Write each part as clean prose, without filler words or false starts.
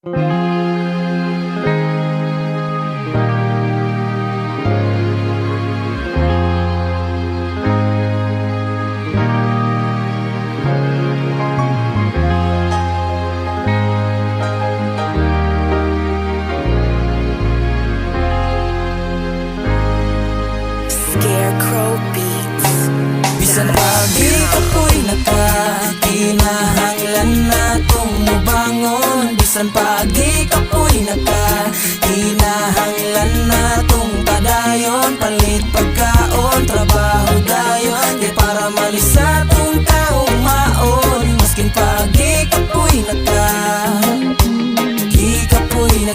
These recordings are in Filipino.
Bisan pagi kapoy nakakinahanglan natong mubangon. Bisan pagi kapoy nakakinahanglan natong padayon. Palit pagkaon, trabaho dayon, di para malis sa tong taong maon. Maskin pagi kapoy GIKAPOY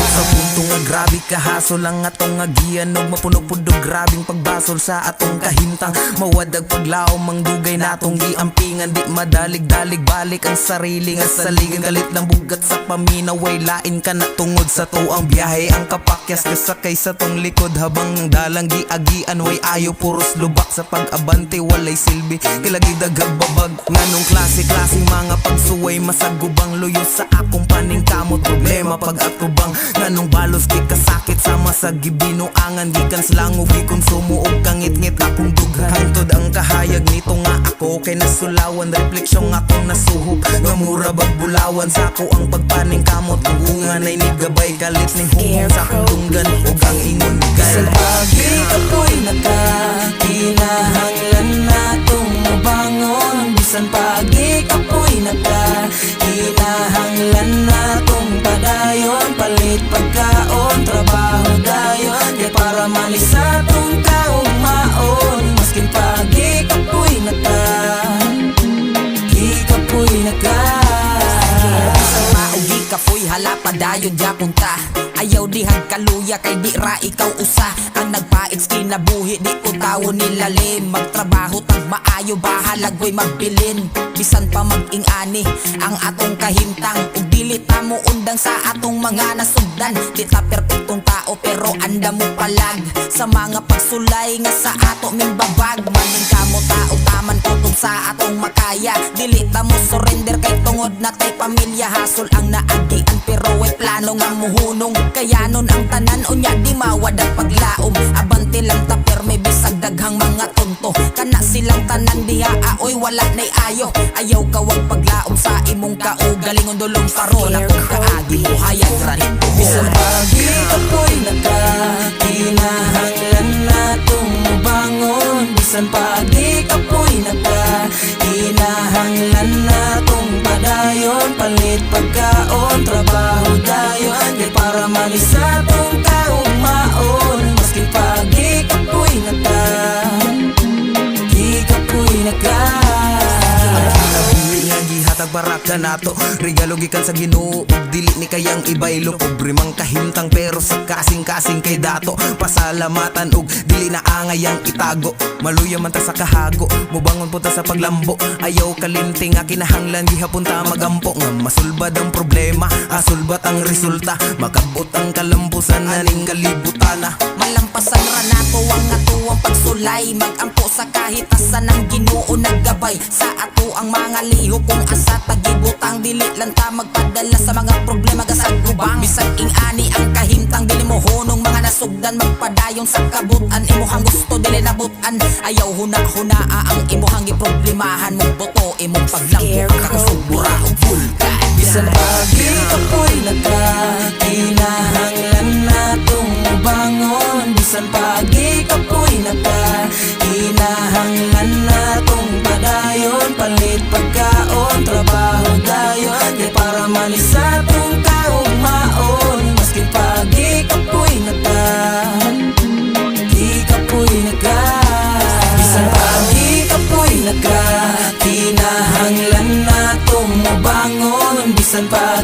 sa punto nga grabe kahasol ang atong agian og mapunog-pudog grabing pagbasol sa atong kahintang. Mawadag paglaom ang dugay natong giampingan, di madalig-dalig balik ang sarili nga saligan. Galit ng bugat sa paminaw, way lain ka na tungod sa tuang biyahe. Ang kapakyas kasakay sa tong likod habang dalang giagian, way ayo puros lubak sa pag-abante, walay silbi kilagi dagagbabag. Nganong klase-klaseng mga pagsuway masagubang luyo sa akong paningkamot. Problema pag atubang nganong balos di kasakit sama sa gibinuangan, gikan slang ug gikonsumo og kangit-ngit akong dughan. Hangtod ang kahayag nito nga ako kay nasulawan, refleksyon akong nasuhog nga mura bagbulawan sa ako ang pagpaning kamot. Ungan ay nigabay galit ni humong sa akong dunggan ug ang ingon kay Bisan pagi kapoy nakakinahanglan natong mubangon. Bisan pagi kapoy nakakinahanglan natong padayon. Palit pagkaon, trabaho dayon, di para malis sa tong taong maon. Maskin pagi kapoy GIKAPOY Bisan mao GIKAPOY hala padayon gyapon ta. Ayaw dihang kaluya kay di ra ikaw usa ang nagpaits kinabuhi, di ko tawo nilalim. Magtrabaho tag maayo bahalag ko'y magbilin. Bisan pa mag-ingani ang atong kahintang, ug dili ta mo undang sa atong mga nasugdan. Di ta perpektong tao pero anda mo palag sa mga pagsulay nga sa ato ming babag. Maning kamo tao taman tutong sa atong makaya, dili ta mo surrender kay tungod na tay pamilya. Hasol ang naagian pero way plano nga muhunong, kaya nun ang tanan unya di mawad ang paglaom. Abante lang ta PERMI bisag daghang mga tonto, kana silang tanan diha aoy wala nay ayo. Ayaw kawag paglaom sa imong kaugalingon dulong karon akong kaagi buhayan granit. Bisan pagi kapoy nakakinahanglan natong mubangon. Bisan pagi kapoy nakakinahanglan natong padayon. Palit pagkaon, trabaho dayon, di para malis sa tong taong maon. Maskin pagi kapoy GIKAPOY Kinabuhi nga gihatag baraka nato, regalo gikan sa Ginoo ug dili ni kayang ibaylo. Pobre mang kahintang pero sa kasing-kasing kay dato, pasalamatan ug dili na angay ang itago. Maluya man ta sa kahago, mubangon punta sa paglambo. Ayaw kalimting nga kinahanglan gihapon ta magampo, nga masulbad ang problema, asulbat ang resulta, makabot ang kalambusan naning kalibutana. Malampasan ra nato ang atuang pagsulay, magampo sa kahitasan ng Ginoo naggabay sa ato ang mga liho kung asa tagibutang. Dili lang ta magpadala sa mga problema gasagubang. Bisag ingani ang kahintang dili mo hunong mga nasugdan, magpadayon sa kabutan. Imuhang gusto dili nabutan, ayaw huna-hunaa ang imuhang giproblemahan. Mong boto imong paglambo kakasubura og vulkan. Bisan pagi kapoy nakakinahanglan natong mubangon. Bisan pagi kapoy nakakinahanglan natong padayon. Palit pagkaon, trabaho dayon, di para malis sa tong taong maon. Maskin pagi kapoy GIKAPOY Bisan pagi kapoy nakakinahanglan natong mubangon. Bisan pa